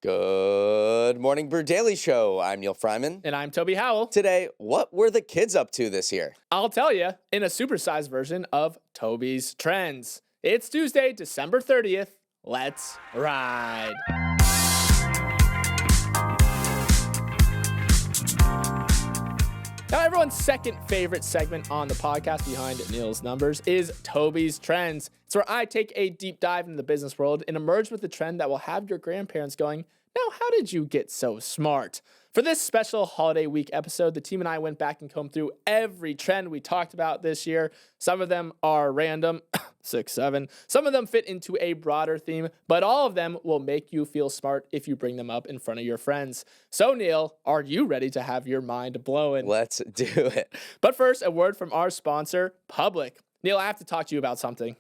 Good morning, Brew Daily Show. I'm Neal Freyman. And I'm Toby Howell. Today, what were the kids up to this year? I'll tell you in a supersized version of Toby's Trends. It's Tuesday, December 30th. Let's ride. Now, everyone's second favorite segment on the podcast behind Neal's numbers is Toby's Trends. It's where I take a deep dive into the business world and emerge with a trend that will have your grandparents going, "Now, how did you get so smart?" For this special holiday week episode, the team and I went back and combed through every trend we talked about this year. Some of them are random, 6, 7. Some of them fit into a broader theme, but all of them will make you feel smart if you bring them up in front of your friends. So, Neal, are you ready to have your mind blowing? Let's do it. But first, a word from our sponsor, Public. Neal, I have to talk to you about something.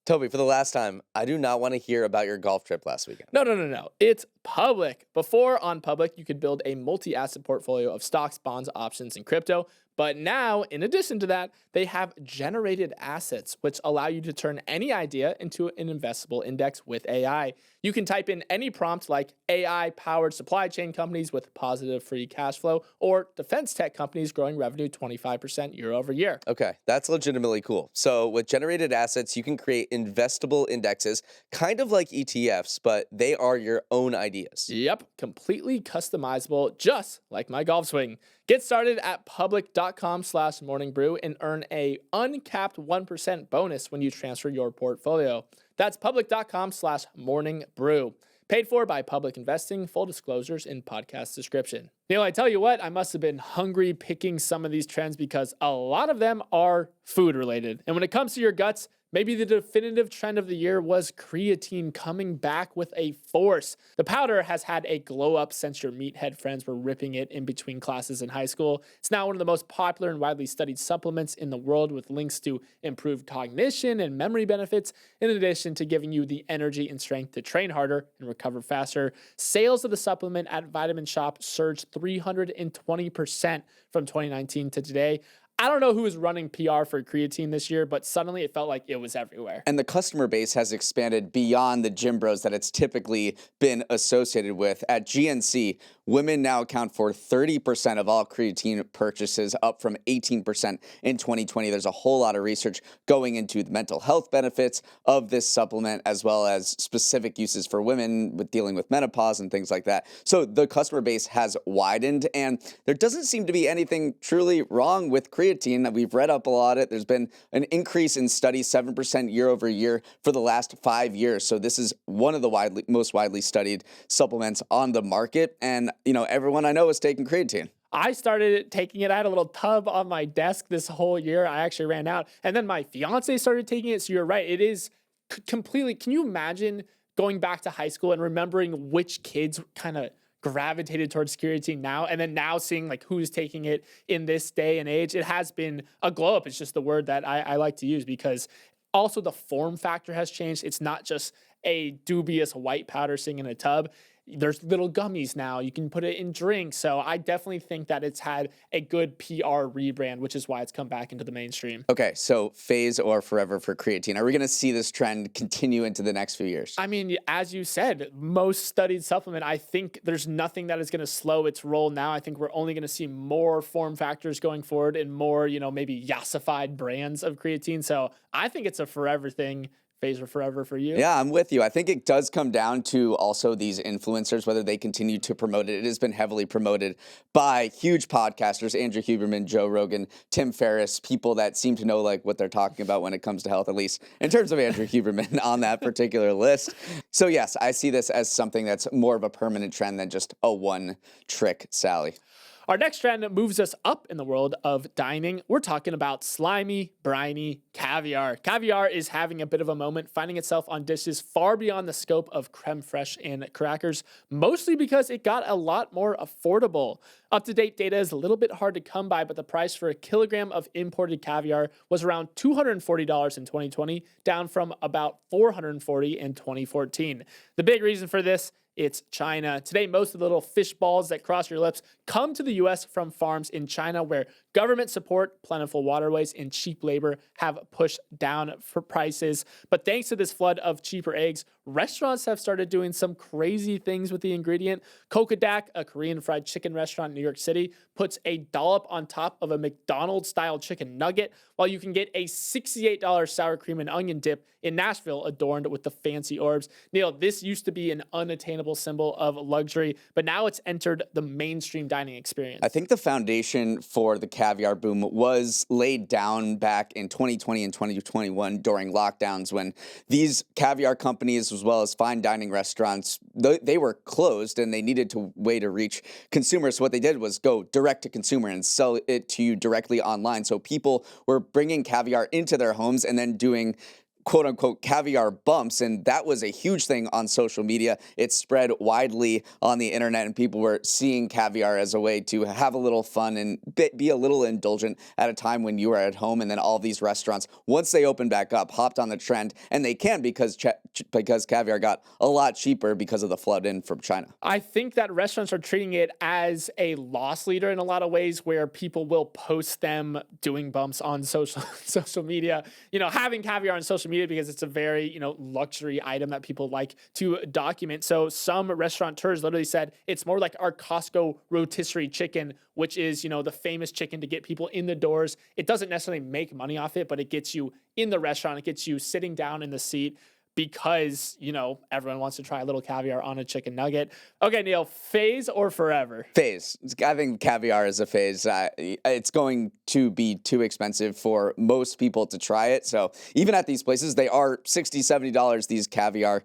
Toby, for the last time, I do not want to hear about your golf trip last weekend. No. It's Public. Before on Public, you could build a multi-asset portfolio of stocks, bonds, options, and crypto. But now, in addition to that, they have generated assets, which allow you to turn any idea into an investable index with AI. You can type in any prompt like AI-powered supply chain companies with positive free cash flow or defense tech companies growing revenue 25% year over year. Okay, that's legitimately cool. So with generated assets, you can create investable indexes, kind of like ETFs, but they are your own ideas. Yep, completely customizable, just like my golf swing. Get started at public.com/morningbrew and earn a uncapped 1% bonus when you transfer your portfolio. That's public.com/morningbrew. Paid for by Public Investing. Full disclosures in podcast description. Neal, I tell you what, I must have been hungry picking some of these trends because a lot of them are food related. And when it comes to your guts, maybe the definitive trend of the year was creatine coming back with a force. The powder has had a glow up since your meathead friends were ripping it in between classes in high school. It's now one of the most popular and widely studied supplements in the world with links to improved cognition and memory benefits, in addition to giving you the energy and strength to train harder and recover faster. Sales of the supplement at Vitamin Shop surged 320% from 2019 to today. I don't know who was running PR for creatine this year, but suddenly it felt like it was everywhere. And the customer base has expanded beyond the gym bros that it's typically been associated with. At GNC, women now account for 30% of all creatine purchases, up from 18% in 2020. There's a whole lot of research going into the mental health benefits of this supplement, as well as specific uses for women with dealing with menopause and things like that. So the customer base has widened, and there doesn't seem to be anything truly wrong with creatine. We've read up a lot of it. There's been an increase in studies, 7% year over year for the last 5 years. So this is one of the most widely studied supplements on the market. And, everyone I know is taking creatine. I started taking it. I had a little tub on my desk this whole year. I actually ran out. And then my fiance started taking it. So you're right. It is completely. Can you imagine going back to high school and remembering which kids kind of gravitated towards creatine now, and then now seeing like who's taking it in this day and age? It has been a glow up. It's just the word that I like to use, because also the form factor has changed. It's not just a dubious white powder sitting in a tub. There's little gummies now. You can put it in drinks. So I definitely think that it's had a good PR rebrand, which is why it's come back into the mainstream. Okay, so phase or forever for creatine. Are we going to see this trend continue into the next few years? I mean, as you said, most studied supplement, I think there's nothing that is going to slow its roll now. I think we're only going to see more form factors going forward and more, maybe yassified brands of creatine. So I think it's a forever thing. Phase or forever for you? Yeah, I'm with you. I think it does come down to also these influencers, whether they continue to promote it. It has been heavily promoted by huge podcasters, Andrew Huberman, Joe Rogan, Tim Ferriss, people that seem to know like what they're talking about when it comes to health, at least in terms of Andrew Huberman on that particular list. So yes, I see this as something that's more of a permanent trend than just a one-trick Sally. Our next trend moves us up in the world of dining. We're talking about slimy, briny caviar. Caviar is having a bit of a moment, finding itself on dishes far beyond the scope of creme fraiche and crackers, mostly because it got a lot more affordable. Up-to-date data is a little bit hard to come by, but the price for a kilogram of imported caviar was around $240 in 2020, down from about $440 in 2014. The big reason for this, it's China. Today, most of the little fish balls that cross your lips come to the U.S. from farms in China, where Government support, plentiful waterways, and cheap labor have pushed down for prices. But thanks to this flood of cheaper eggs, restaurants have started doing some crazy things with the ingredient. Kokodak, a Korean fried chicken restaurant in New York City, puts a dollop on top of a McDonald's-style chicken nugget, while you can get a $68 sour cream and onion dip in Nashville adorned with the fancy orbs. Neal, this used to be an unattainable symbol of luxury, but now it's entered the mainstream dining experience. I think the foundation for the caviar boom was laid down back in 2020 and 2021 during lockdowns, when these caviar companies, as well as fine dining restaurants, they were closed and they needed a way to reach consumers. So what they did was go direct to consumer and sell it to you directly online. So people were bringing caviar into their homes and then doing quote unquote caviar bumps. And that was a huge thing on social media. It spread widely on the internet, and people were seeing caviar as a way to have a little fun and be a little indulgent at a time when you were at home. And then all of these restaurants, once they opened back up, hopped on the trend, and they can because caviar got a lot cheaper because of the flood in from China. I think that restaurants are treating it as a loss leader in a lot of ways, where people will post them doing bumps on social media, having caviar on social media, because it's a very, luxury item that people like to document. So some restaurateurs literally said it's more like our Costco rotisserie chicken, which is, the famous chicken to get people in the doors. It doesn't necessarily make money off it, but it gets you in the restaurant. It gets you sitting down in the seat, because, everyone wants to try a little caviar on a chicken nugget. Okay, Neal, phase or forever? Phase. I think caviar is a phase. It's going to be too expensive for most people to try it. So even at these places, they are $60, $70, these caviar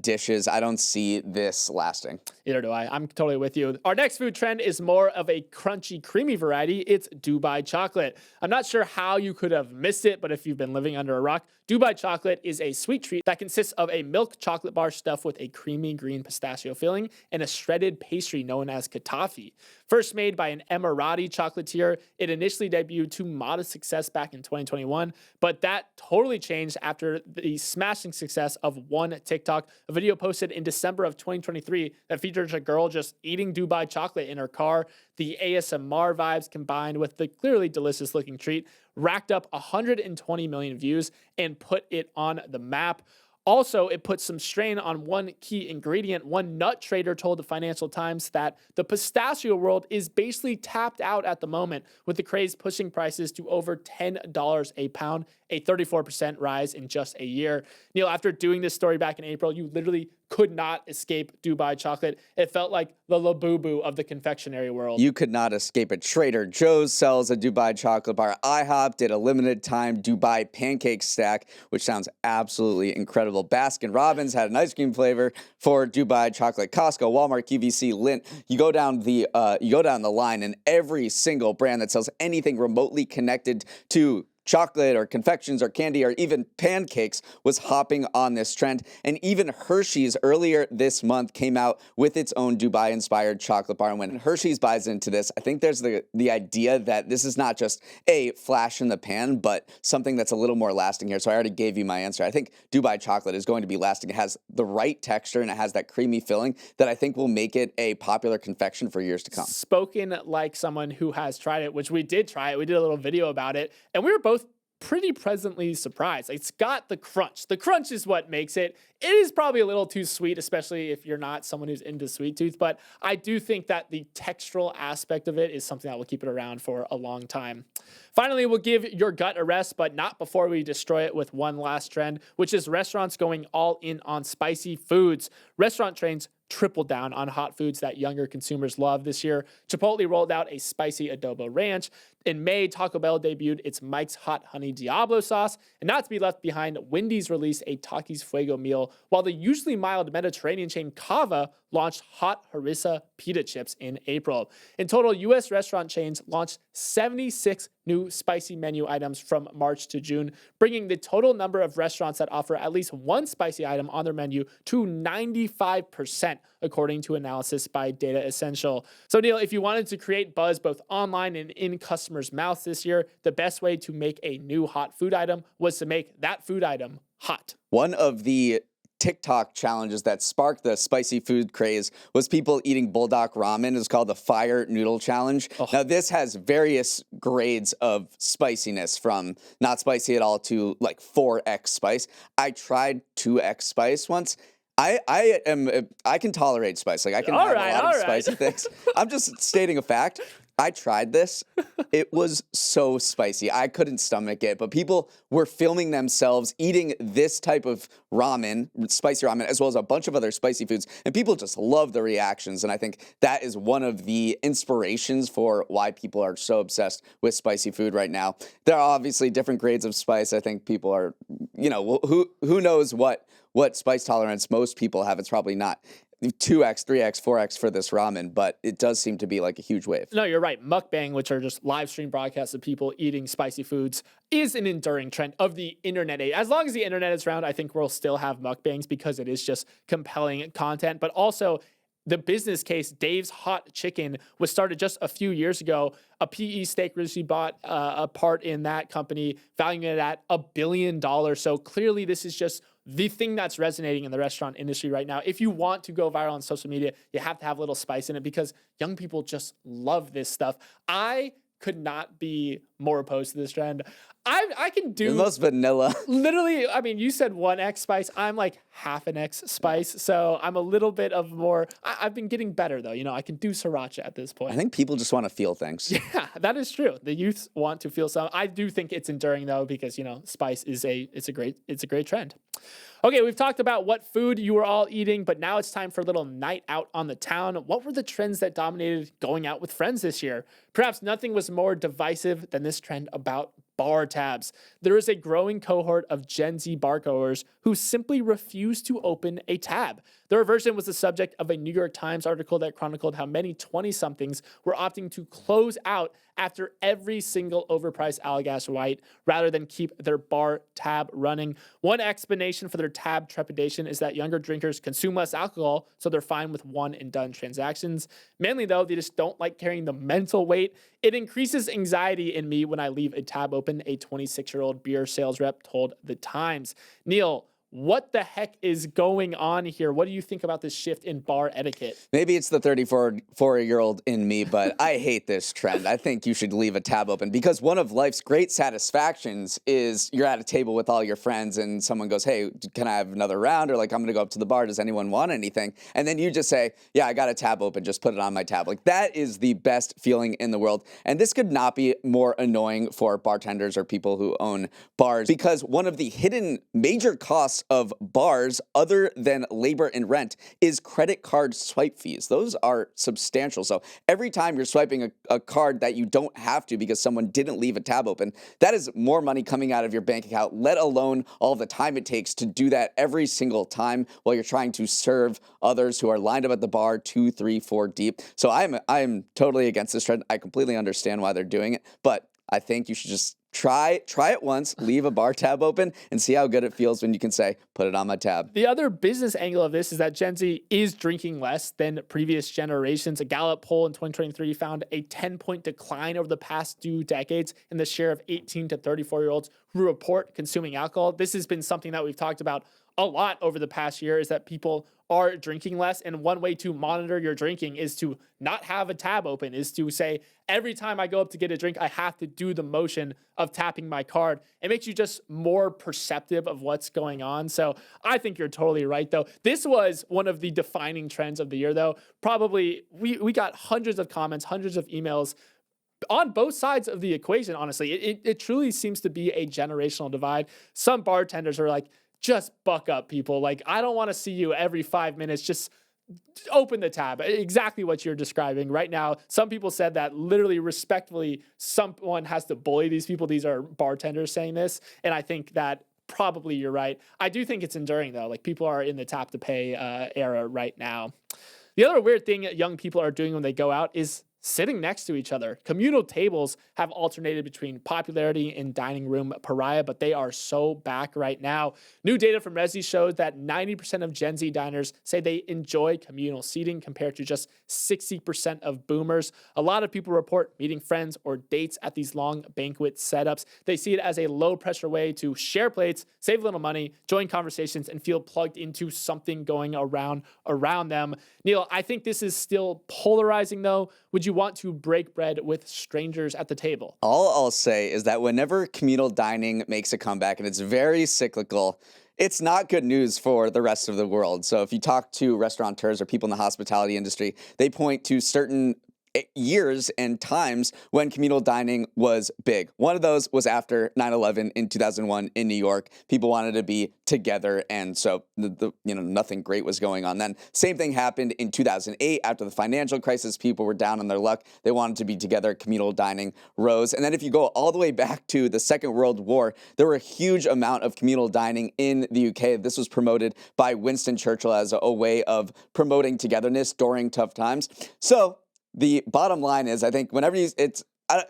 dishes. I don't see this lasting. Either do I. I'm totally with you. Our next food trend is more of a crunchy, creamy variety. It's Dubai chocolate. I'm not sure how you could have missed it, but if you've been living under a rock, Dubai chocolate is a sweet treat that consists of a milk chocolate bar stuffed with a creamy green pistachio filling and a shredded pastry known as katafi. First made by an Emirati chocolatier, it initially debuted to modest success back in 2021, but that totally changed after the smashing success of one TikTok, a video posted in December of 2023 that features a girl just eating Dubai chocolate in her car. The ASMR vibes combined with the clearly delicious looking treat racked up 120 million views and put it on the map. Also, it put some strain on one key ingredient. One nut trader told the Financial Times that the pistachio world is basically tapped out at the moment, with the craze pushing prices to over $10 a pound, a 34% rise in just a year. Neal, after doing this story back in April, you literally could not escape Dubai chocolate. It felt like the Labubu of the confectionery world. You could not escape it. Trader Joe's sells a Dubai chocolate bar. IHOP did a limited time Dubai pancake stack, which sounds absolutely incredible. Baskin-Robbins had an ice cream flavor for Dubai chocolate. Costco, Walmart, QVC, Lindt. You go down the line, and every single brand that sells anything remotely connected to chocolate or confections or candy or even pancakes was hopping on this trend. And even Hershey's earlier this month came out with its own Dubai-inspired chocolate bar. And when Hershey's buys into this, I think there's the idea that this is not just a flash in the pan, but something that's a little more lasting here. So I already gave you my answer. I think Dubai chocolate is going to be lasting. It has the right texture and it has that creamy filling that I think will make it a popular confection for years to come. Spoken like someone who has tried it, which we did try it. We did a little video about it, and we were both pretty pleasantly surprised. It's got the crunch. The crunch is what makes it. It is probably a little too sweet, especially if you're not someone who's into sweet tooth, but I do think that the textural aspect of it is something that will keep it around for a long time. Finally, we'll give your gut a rest, but not before we destroy it with one last trend, which is restaurants going all in on spicy foods. Restaurant chains tripled down on hot foods that younger consumers love this year. Chipotle rolled out a spicy adobo ranch. In May, Taco Bell debuted its Mike's Hot Honey Diablo sauce. And not to be left behind, Wendy's released a Takis Fuego meal, while the usually mild Mediterranean chain Cava launched hot harissa pita chips in April. In total, U.S. restaurant chains launched 76 new spicy menu items from March to June, bringing the total number of restaurants that offer at least one spicy item on their menu to 95%, according to analysis by Data Essential. So, Neal, if you wanted to create buzz both online and in customers' mouths this year, the best way to make a new hot food item was to make that food item hot. One of the TikTok challenges that sparked the spicy food craze was people eating bulldog ramen. It's called the Fire Noodle Challenge. Oh. Now, this has various grades of spiciness, from not spicy at all to like 4x spice. I tried 2x spice once. I can tolerate spice. Like, I can have a lot of spicy things. I'm just stating a fact. I tried this. It was so spicy. I couldn't stomach it. But people were filming themselves eating this type of ramen, spicy ramen, as well as a bunch of other spicy foods. And people just love the reactions. And I think that is one of the inspirations for why people are so obsessed with spicy food right now. There are obviously different grades of spice. I think people are, who knows what spice tolerance most people have. It's probably not 2x, 3x, 4x for this ramen, but it does seem to be like a huge wave. No, you're right. Mukbang, which are just live stream broadcasts of people eating spicy foods, is an enduring trend of the internet age. As long as the internet is around, I think we'll still have mukbangs because it is just compelling content. But also, the business case, Dave's Hot Chicken, was started just a few years ago. A PE stake recently bought a part in that company, valuing it at $1 billion. So clearly, this is just the thing that's resonating in the restaurant industry right now. If you want to go viral on social media, you have to have a little spice in it because young people just love this stuff. I could not be more opposed to this trend. I can do the most vanilla. Literally, I mean, you said 1x spice. I'm like half an X spice. So I'm a little bit of more. I've been getting better though. I can do sriracha at this point. I think people just want to feel things. Yeah, that is true. The youth want to feel some. I do think it's enduring though, because spice is a great trend. Okay, we've talked about what food you were all eating, but now it's time for a little night out on the town. What were the trends that dominated going out with friends this year? Perhaps nothing was more divisive than this trend about bar tabs. There is a growing cohort of Gen Z bargoers who simply refuse to open a tab. The reversion was the subject of a New York Times article that chronicled how many 20-somethings were opting to close out after every single overpriced Allagash White rather than keep their bar tab running. One explanation for their tab trepidation is that younger drinkers consume less alcohol, so they're fine with one-and-done transactions. Mainly, though, they just don't like carrying the mental weight. It increases anxiety in me when I leave a tab open, a 26-year-old beer sales rep told The Times. Neal, what the heck is going on here? What do you think about this shift in bar etiquette? Maybe it's the 34-year-old in me, but I hate this trend. I think you should leave a tab open because one of life's great satisfactions is you're at a table with all your friends and someone goes, hey, can I have another round? Or like, I'm going to go up to the bar. Does anyone want anything? And then you just say, yeah, I got a tab open. Just put it on my tab. Like, that is the best feeling in the world. And this could not be more annoying for bartenders or people who own bars, because one of the hidden major costs of bars, other than labor and rent, is credit card swipe fees. Those are substantial. So every time you're swiping a card that you don't have to because someone didn't leave a tab open, that is more money coming out of your bank account, let alone all the time it takes to do that every single time while you're trying to serve others who are lined up at the bar 2, 3, 4 deep. So I'm totally against this trend. I completely understand why they're doing it, but I think you should just try it once, leave a bar tab open, and see how good it feels when you can say, put it on my tab. The other business angle of this is that Gen Z is drinking less than previous generations. A Gallup poll in 2023 found a 10-point decline over the past 2 decades in the share of 18 to 34-year-olds who report consuming alcohol. This has been something that we've talked about a lot over the past year, is that people are drinking less. And one way to monitor your drinking is to not have a tab open, is to say, every time I go up to get a drink, I have to do the motion of tapping my card. It makes you just more perceptive of what's going on. So I think you're totally right, though. This was one of the defining trends of the year, though. Probably we got hundreds of comments, hundreds of emails on both sides of the equation, honestly. It truly seems to be a generational divide. Some bartenders are like, just buck up, people. Like, I don't want to see you every 5 minutes. Just open the tab. Exactly what you're describing right now. Some people said that literally, respectfully, someone has to bully these people. These are bartenders saying this. And I think that probably you're right. I do think it's enduring, though. Like, people are in the tap to pay era right now. The other weird thing that young people are doing when they go out is sitting next to each other. Communal tables have alternated between popularity and dining room pariah, but they are so back right now. New data from Resy shows that 90% of Gen Z diners say they enjoy communal seating compared to just 60% of boomers. A lot of people report meeting friends or dates at these long banquet setups. They see it as a low-pressure way to share plates, save a little money, join conversations, and feel plugged into something going around them. Neal, I think this is still polarizing, though. Would you want to break bread with strangers at the table? All I'll say is that whenever communal dining makes a comeback, and it's very cyclical, it's not good news for the rest of the world. So if you talk to restaurateurs or people in the hospitality industry, they point to certain years and times when communal dining was big. One of those was after 9/11 in 2001 in New York. People wanted to be together, and so nothing great was going on then. Same thing happened in 2008 after the financial crisis. People were down on their luck. They wanted to be together. Communal dining rose. And then if you go all the way back to the Second World War, there were a huge amount of communal dining in the UK. This was promoted by Winston Churchill as a way of promoting togetherness during tough times. So the bottom line is, I think whenever it's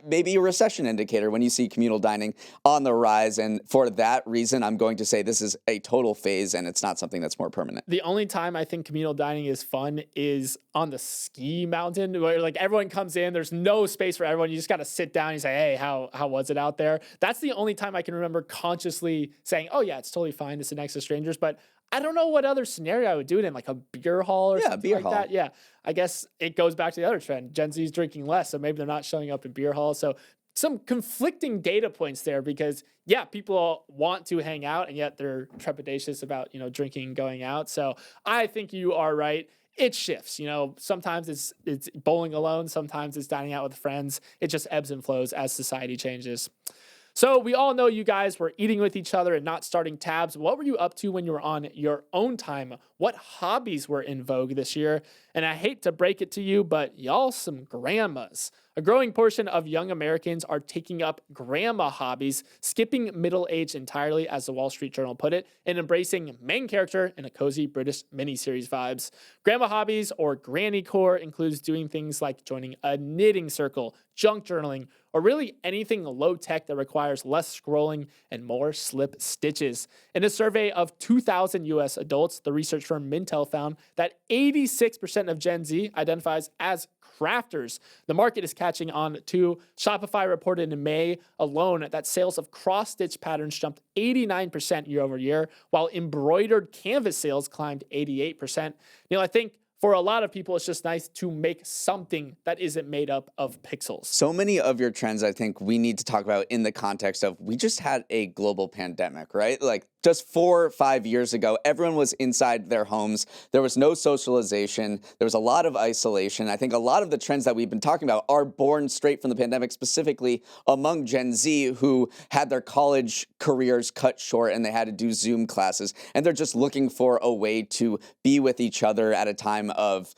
maybe a recession indicator when you see communal dining on the rise. And for that reason, I'm going to say this is a total phase and it's not something that's more permanent. The only time I think communal dining is fun is on the ski mountain where like everyone comes in, there's no space for everyone. You just got to sit down and say, hey, how was it out there? That's the only time I can remember consciously saying, oh yeah, it's totally fine to sit next to strangers. But I don't know what other scenario I would do it in, like a beer hall or something like that. Yeah, I guess it goes back to the other trend. Gen Z is drinking less, so maybe they're not showing up in beer halls. So some conflicting data points there because, yeah, people want to hang out, and yet they're trepidatious about, drinking and going out. So I think you are right. It shifts. Sometimes it's bowling alone. Sometimes it's dining out with friends. It just ebbs and flows as society changes. So we all know you guys were eating with each other and not starting tabs. What were you up to when you were on your own time? What hobbies were in vogue this year? And I hate to break it to you, but y'all some grandmas. A growing portion of young Americans are taking up grandma hobbies, skipping middle age entirely, as the Wall Street Journal put it, and embracing main character in a cozy British miniseries vibes. Grandma hobbies, or granny core, includes doing things like joining a knitting circle, junk journaling, or really anything low-tech that requires less scrolling and more slip stitches. In a survey of 2,000 U.S. adults, the research firm Mintel found that 86% of Gen Z identifies as crafters. The market is catching on too. Shopify reported in May alone that sales of cross-stitch patterns jumped 89% year over year, while embroidered canvas sales climbed 88%. I think for a lot of people, it's just nice to make something that isn't made up of pixels. So many of your trends, I think we need to talk about in the context of we just had a global pandemic, right? Like just 4 or 5 years ago, everyone was inside their homes. There was no socialization. There was a lot of isolation. I think a lot of the trends that we've been talking about are born straight from the pandemic, specifically among Gen Z who had their college careers cut short and they had to do Zoom classes. And they're just looking for a way to be with each other at a time of,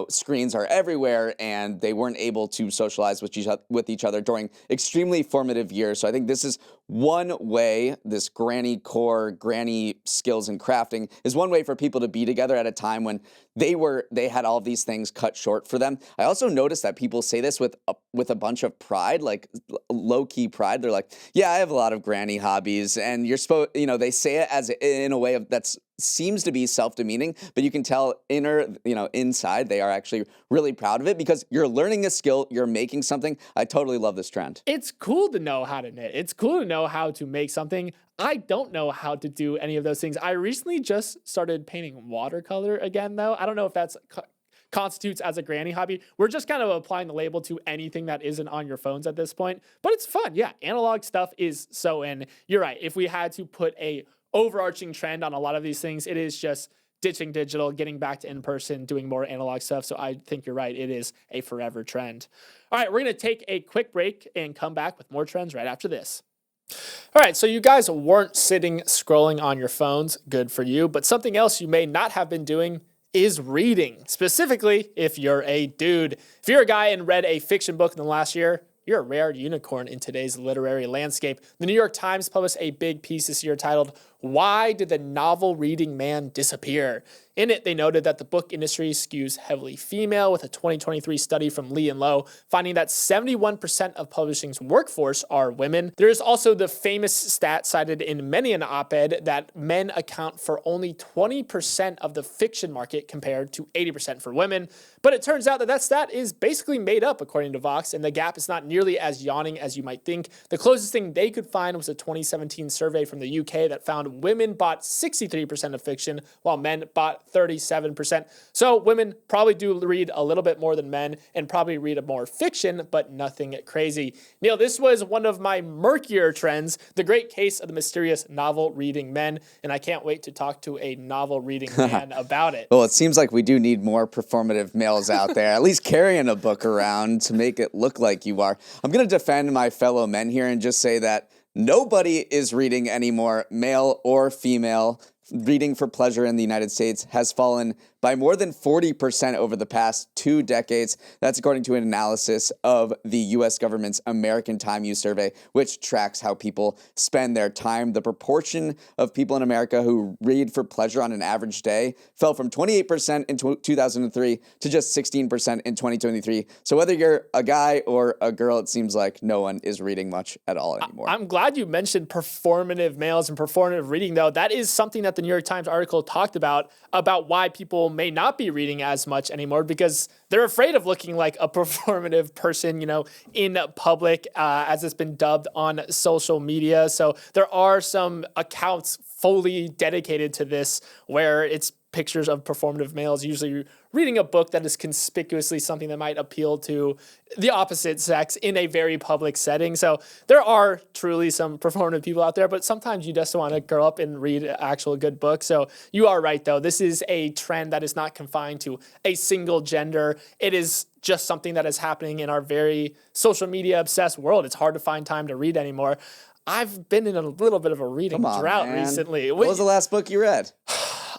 screens are everywhere and they weren't able to socialize with each other during extremely formative years. So I think this is one way, this granny core, granny skills and crafting is one way for people to be together at a time when they had all these things cut short for them. I also noticed that people say this with a bunch of pride, like low-key pride. They're like, yeah, I have a lot of granny hobbies. And you're supposed, they say it as in a way of that's seems to be self-demeaning, but you can tell inside they are actually really proud of it because you're learning a skill, you're making something. I totally love this trend. It's cool to know how to knit. It's cool to know how to make something. I don't know how to do any of those things. I recently just started painting watercolor again, though. I don't know if that's constitutes as a granny hobby. We're just kind of applying the label to anything that isn't on your phones at this point, but it's fun. Yeah, analog stuff is so in. You're right. If we had to put a overarching trend on a lot of these things, it is just ditching digital, getting back to in-person, doing more analog stuff. So I think you're right. It is a forever trend. All right, we're going to take a quick break and come back with more trends right after this. All right, so you guys weren't sitting scrolling on your phones. Good for you. But something else you may not have been doing is reading. Specifically, if you're a dude. If you're a guy and read a fiction book in the last year, you're a rare unicorn in today's literary landscape. The New York Times published a big piece this year titled, Why did the novel reading man disappear? In it, they noted that the book industry skews heavily female, with a 2023 study from Lee and Low finding that 71% of publishing's workforce are women. There is also the famous stat cited in many an op-ed that men account for only 20% of the fiction market compared to 80% for women. But it turns out that that stat is basically made up, according to Vox, and the gap is not nearly as yawning as you might think. The closest thing they could find was a 2017 survey from the UK that found women bought 63% of fiction, while men bought 37%. So women probably do read a little bit more than men and probably read more fiction, but nothing crazy. Neal, this was one of my murkier trends, the great case of the mysterious novel reading men, and I can't wait to talk to a novel reading man about it. Well, it seems like we do need more performative males out there, at least carrying a book around to make it look like you are. I'm going to defend my fellow men here and just say that nobody is reading anymore, male or female. Reading for pleasure in the United States has fallen by more than 40% over the past 2 decades. That's according to an analysis of the U.S. government's American Time Use Survey, which tracks how people spend their time. The proportion of people in America who read for pleasure on an average day fell from 28% in 2003 to just 16% in 2023. So whether you're a guy or a girl, it seems like no one is reading much at all anymore. I'm glad you mentioned performative males and performative reading, though. That is something that the New York Times article talked about why people may not be reading as much anymore, because they're afraid of looking like a performative person, in public, as it's been dubbed on social media. So there are some accounts fully dedicated to this where it's pictures of performative males usually reading a book that is conspicuously something that might appeal to the opposite sex in a very public setting. So there are truly some performative people out there, but sometimes you just want to grow up and read an actual good book. So you are right, though. This is a trend that is not confined to a single gender. It is just something that is happening in our very social media obsessed world. It's hard to find time to read anymore. I've been in a little bit of a reading drought recently. What was the last book you read?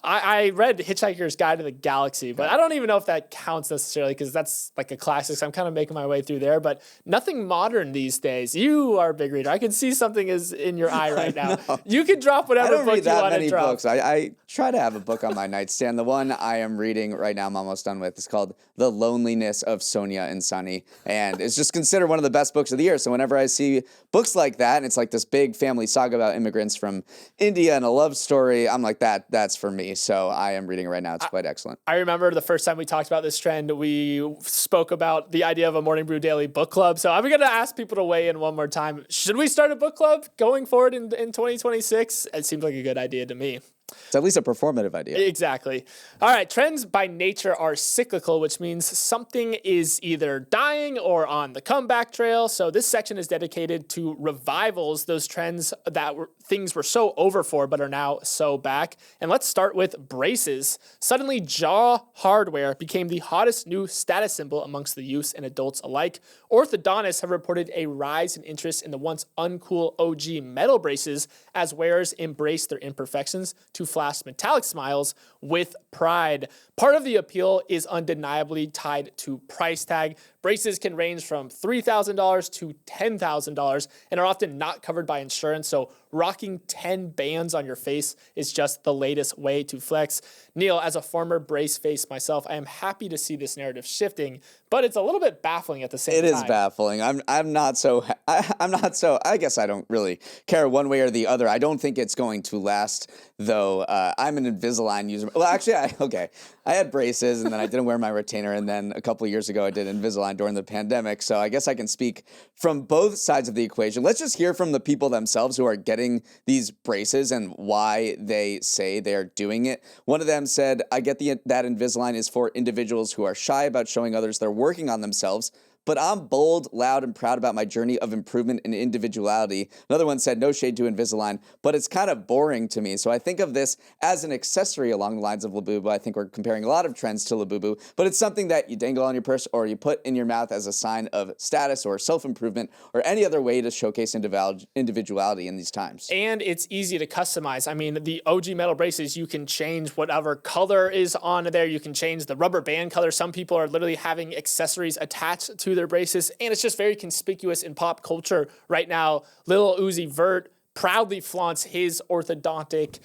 I read Hitchhiker's Guide to the Galaxy, but I don't even know if that counts necessarily because that's like a classic. So I'm kind of making my way through there, but nothing modern these days. You are a big reader. I can see something is in your eye right now. You can drop whatever book you want to drop. Books. I try to have a book on my nightstand. The one I am reading right now, I'm almost done with, is called The Loneliness of Sonia and Sonny, and it's just considered one of the best books of the year. So whenever I see books like that, and it's like this big family saga about immigrants from India and a love story, I'm like, that's for me. So I am reading it right now. It's quite excellent. I remember the first time we talked about this trend, we spoke about the idea of a Morning Brew Daily book club. So I'm going to ask people to weigh in one more time. Should we start a book club going forward in 2026? It seems like a good idea to me. It's at least a performative idea. Exactly. All right. Trends by nature are cyclical, which means something is either dying or on the comeback trail. So this section is dedicated to revivals, those trends that things were so over for but are now so back. And let's start with braces. Suddenly, jaw hardware became the hottest new status symbol amongst the youths and adults alike. Orthodontists have reported a rise in interest in the once uncool OG metal braces as wearers embrace their imperfections to flash metallic smiles with pride. Part of the appeal is undeniably tied to price tag. Braces can range from $3,000 to $10,000 and are often not covered by insurance, so rocking 10 bands on your face is just the latest way to flex. Neal, as a former brace face myself, I am happy to see this narrative shifting, but it's a little bit baffling at the same time. It is baffling. I'm not so, I guess I don't really care one way or the other. I don't think it's going to last, though. I'm an Invisalign user. Well, actually, I had braces and then I didn't wear my retainer, and then a couple of years ago I did Invisalign during the pandemic, so I guess I can speak from both sides of the equation. Let's just hear from the people themselves who are getting these braces and why they say they're doing it. One of them said, I get that Invisalign is for individuals who are shy about showing others they're working on themselves, but I'm bold, loud, and proud about my journey of improvement and individuality. Another one said, no shade to Invisalign, but it's kind of boring to me. So I think of this as an accessory along the lines of Labubu. I think we're comparing a lot of trends to Labubu, but it's something that you dangle on your purse or you put in your mouth as a sign of status or self-improvement or any other way to showcase individuality in these times. And it's easy to customize. I mean, the OG metal braces, you can change whatever color is on there. You can change the rubber band color. Some people are literally having accessories attached to their braces, and it's just very conspicuous in pop culture right now. Lil Uzi Vert proudly flaunts his orthodontics.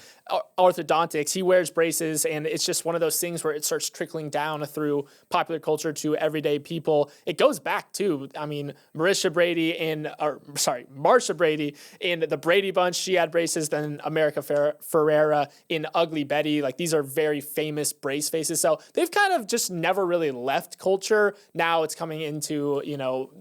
He wears braces, and it's just one of those things where it starts trickling down through popular culture to everyday people. It goes back to, I mean, Marsha Brady in the Brady Bunch. She had braces. Then America Ferrera in Ugly Betty. Like, these are very famous brace faces. So they've kind of just never really left culture. Now it's coming into, you know,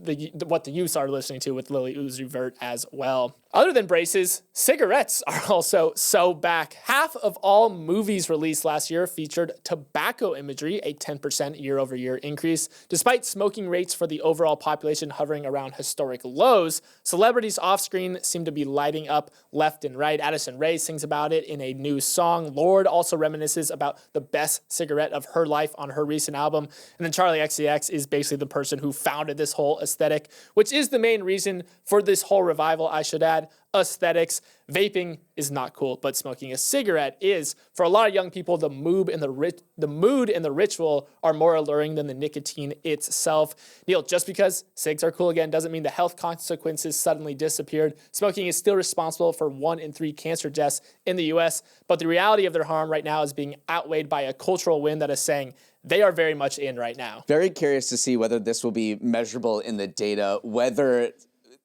what the youths are listening to with Lily Uzi Vert as well. Other than braces, cigarettes are also so back. Half of all movies released last year featured tobacco imagery, a 10% year-over-year increase. Despite smoking rates for the overall population hovering around historic lows, celebrities off-screen seem to be lighting up left and right. Addison Rae sings about it in a new song. Lorde also reminisces about the best cigarette of her life on her recent album. And then Charlie XCX is basically the person who founded this whole aesthetic, which is the main reason for this whole revival, I should add. Aesthetics. Vaping is not cool, but smoking a cigarette is. For a lot of young people, the mood and the ritual are more alluring than the nicotine itself. Neal, just because cigs are cool again doesn't mean the health consequences suddenly disappeared. Smoking is still responsible for 1 in 3 cancer deaths in the US, but the reality of their harm right now is being outweighed by a cultural wind that is saying they are very much in right now. Very curious to see whether this will be measurable in the data, whether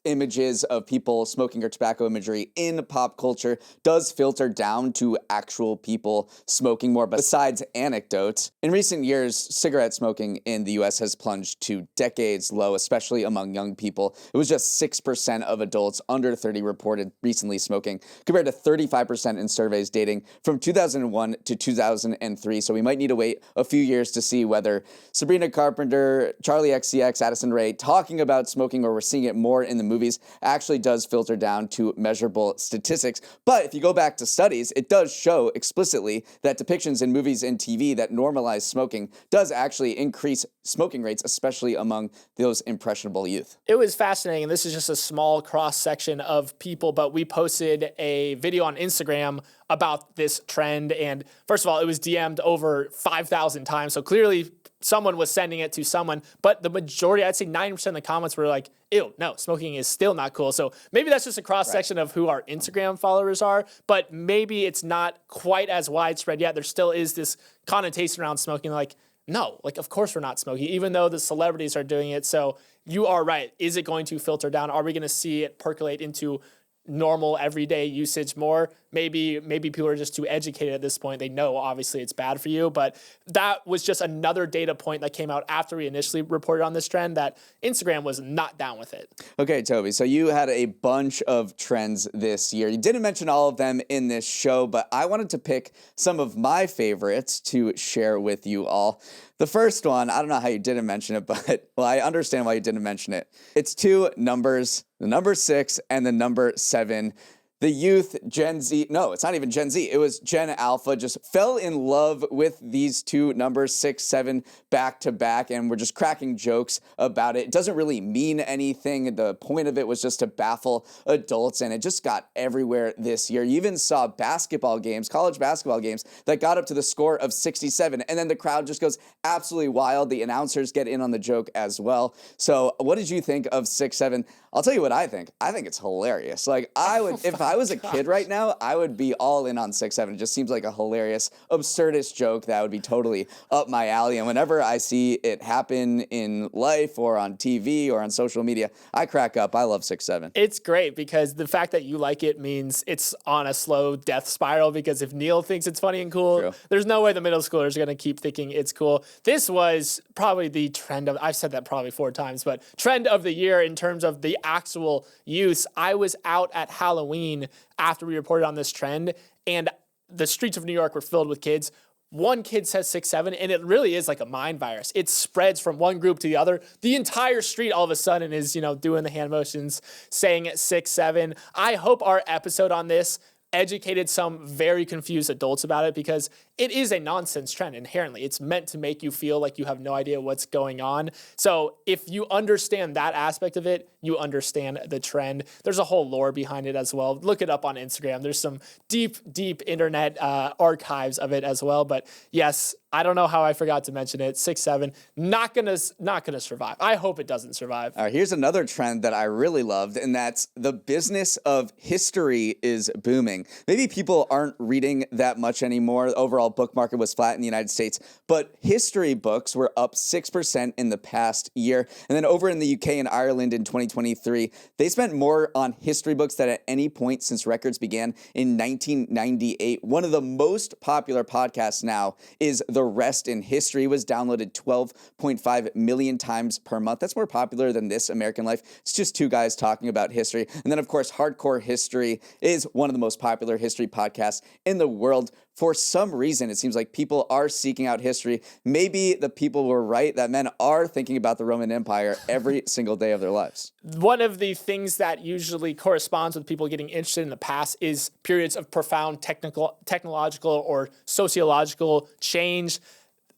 images of people smoking or tobacco imagery in pop culture does filter down to actual people smoking more. Besides anecdotes, in recent years, cigarette smoking in the US has plunged to decades low, especially among young people. It was just 6% of adults under 30 reported recently smoking, compared to 35% in surveys dating from 2001 to 2003. So we might need to wait a few years to see whether Sabrina Carpenter, Charlie XCX, Addison Rae talking about smoking, or we're seeing it more in the movies, actually does filter down to measurable statistics. But if you go back to studies, it does show explicitly that depictions in movies and TV that normalize smoking does actually increase smoking rates, especially among those impressionable youth. It was fascinating, and this is just a small cross-section of people, but we posted a video on Instagram about this trend, and first of all, it was DM'd over 5,000 times, so clearly someone was sending it to someone, but the majority, I'd say 90% of the comments were like, ew, no, smoking is still not cool. So maybe that's just a cross-section of who our Instagram followers are, but maybe it's not quite as widespread yet. There still is this connotation around smoking, like, no, like, of course we're not smoking, even though the celebrities are doing it. So you are right. Is it going to filter down? Are we going to see it percolate into normal everyday usage more? Maybe people are just too educated at this point. They know obviously it's bad for you, but that was just another data point that came out after we initially reported on this trend that Instagram was not down with it. Okay, Toby, so you had a bunch of trends this year. You didn't mention all of them in this show, but I wanted to pick some of my favorites to share with you all. The first one, I don't know how you didn't mention it, but well, I understand why you didn't mention it. It's two numbers, the number 6 and the number 7. The youth, Gen Z, no, it's not even Gen Z, it was Gen Alpha, just fell in love with these two numbers, 6, 7, back to back, and we're just cracking jokes about it. It doesn't really mean anything. The point of it was just to baffle adults, and it just got everywhere this year. You even saw basketball games, college basketball games, that got up to the score of 67, and then the crowd just goes absolutely wild. The announcers get in on the joke as well. So what did you think of 6, 7? I'll tell you what I think. I think it's hilarious. Like, I would, if I was a kid right now, I would be all in on 6, 7. It just seems like a hilarious, absurdist joke that would be totally up my alley. And whenever I see it happen in life or on TV or on social media, I crack up. I love 6, 7. It's great because the fact that you like it means it's on a slow death spiral, because if Neal thinks it's funny and cool, True. There's no way the middle schoolers are going to keep thinking it's cool. This was probably the trend of, I've said that probably 4 times, but trend of the year in terms of the actual use. I was out at Halloween after we reported on this trend, and the streets of New York were filled with kids. One kid says 6, 7, and it really is like a mind virus. It spreads from one group to the other. The entire street all of a sudden is, doing the hand motions, saying 6, 7. I hope our episode on this educated some very confused adults about it, because it is a nonsense trend inherently. It's meant to make you feel like you have no idea what's going on. So if you understand that aspect of it, you understand the trend. There's a whole lore behind it as well. Look it up on Instagram. There's some deep internet archives of it as well. But yes, I don't know how I forgot to mention it. 6'7", not gonna survive. I hope it doesn't survive. All right, here's another trend that I really loved, and that's the business of history is booming. Maybe people aren't reading that much anymore. The overall book market was flat in the United States, but history books were up 6% in the past year. And then over in the UK and Ireland in 2023, they spent more on history books than at any point since records began in 1998. One of the most popular podcasts now is The Rest in History. Was downloaded 12.5 million times per month. That's more popular than This American Life. It's just two guys talking about history. And then, of course, Hardcore History is one of the most popular history podcasts in the world. For some reason, it seems like people are seeking out history. Maybe the people were right, that men are thinking about the Roman Empire every single day of their lives. One of the things that usually corresponds with people getting interested in the past is periods of profound technological or sociological change.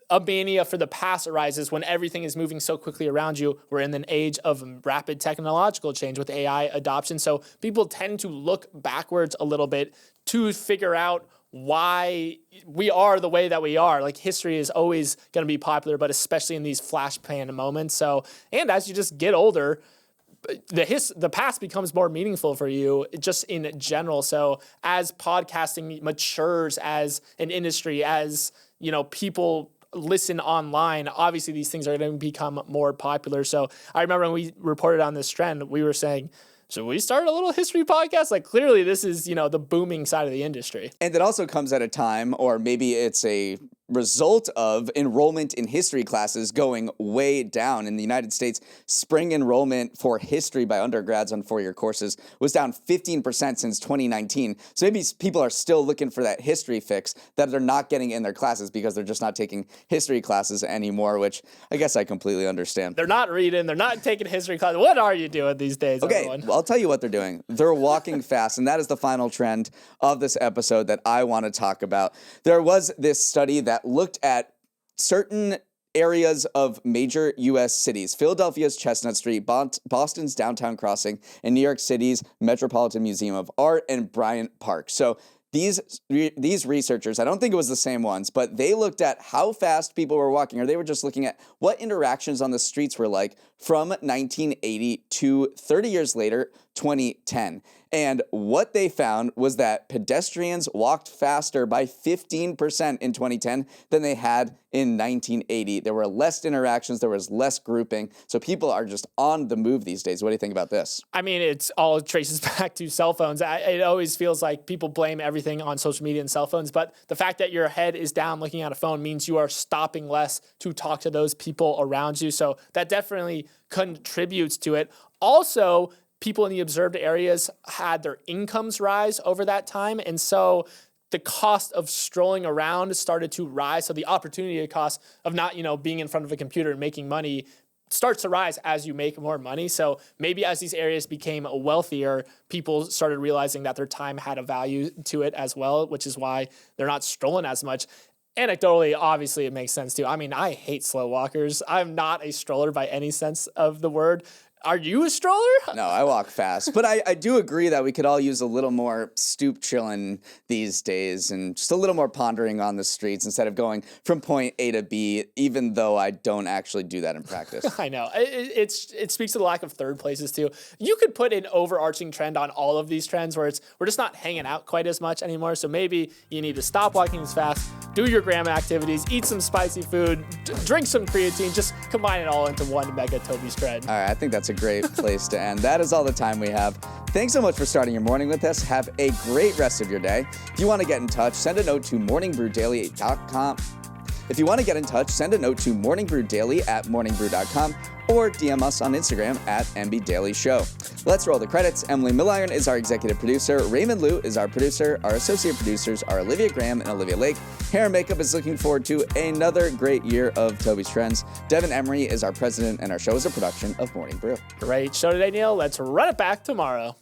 A mania for the past arises when everything is moving so quickly around you. We're in an age of rapid technological change with AI adoption. So people tend to look backwards a little bit to figure out why we are the way that we are. Like, history is always going to be popular, but especially in these flashpan moments. So, and as you just get older, the past becomes more meaningful for you just in general. So as podcasting matures as an industry, as, you know, people listen online, obviously these things are going to become more popular. So I remember when we reported on this trend, we were saying, should we start a little history podcast? Like, clearly this is, you know, the booming side of the industry. And it also comes at a time, or maybe it's a result of enrollment in history classes going way down. In the United States, spring enrollment for history by undergrads on four-year courses was down 15% since 2019. So maybe people are still looking for that history fix that they're not getting in their classes because they're just not taking history classes anymore, which I guess I completely understand. They're not reading. They're not taking history classes. What are you doing these days, Okay, everyone? well, I'll tell you what they're doing. They're walking fast, and that is the final trend of this episode that I want to talk about. There was this study that looked at certain areas of major U.S. cities: Philadelphia's Chestnut Street, Boston's Downtown Crossing, and New York City's Metropolitan Museum of Art and Bryant Park. So these researchers, I don't think it was the same ones, but they looked at how fast people were walking, or they were just looking at what interactions on the streets were like from 1980 to 30 years later, 2010. And what they found was that pedestrians walked faster by 15% in 2010 than they had in 1980. There were less interactions, there was less grouping. So people are just on the move these days. What do you think about this? I mean, it's all traces back to cell phones. It always feels like people blame everything on social media and cell phones, but the fact that your head is down looking at a phone means you are stopping less to talk to those people around you. So that definitely contributes to it. Also, people in the observed areas had their incomes rise over that time. And so the cost of strolling around started to rise. So the opportunity cost of not, being in front of a computer and making money starts to rise as you make more money. So maybe as these areas became wealthier, people started realizing that their time had a value to it as well, which is why they're not strolling as much. Anecdotally, obviously, it makes sense too. I mean, I hate slow walkers. I'm not a stroller by any sense of the word. Are you a stroller? No, I walk fast. But I do agree that we could all use a little more stoop chilling these days and just a little more pondering on the streets instead of going from point A to B, even though I don't actually do that in practice. I know. It speaks to the lack of third places too. You could put an overarching trend on all of these trends where we're just not hanging out quite as much anymore. So maybe you need to stop walking as fast, do your gram activities, eat some spicy food, drink some creatine, just combine it all into one mega Toby's trend. All right, I think that's a great place to end. That is all the time we have. Thanks so much for starting your morning with us. Have a great rest of your day. If you want to get in touch, send a note to morningbrewdaily.com. If you want to get in touch, send a note to morningbrewdaily@morningbrew.com or DM us on Instagram @MBDailyShow. Let's roll the credits. Emily Milliron is our executive producer. Raymond Liu is our producer. Our associate producers are Olivia Graham and Olivia Lake. Hair and Makeup is looking forward to another great year of Toby's Trends. Devin Emery is our president, and our show is a production of Morning Brew. Great show today, Neal. Let's run it back tomorrow.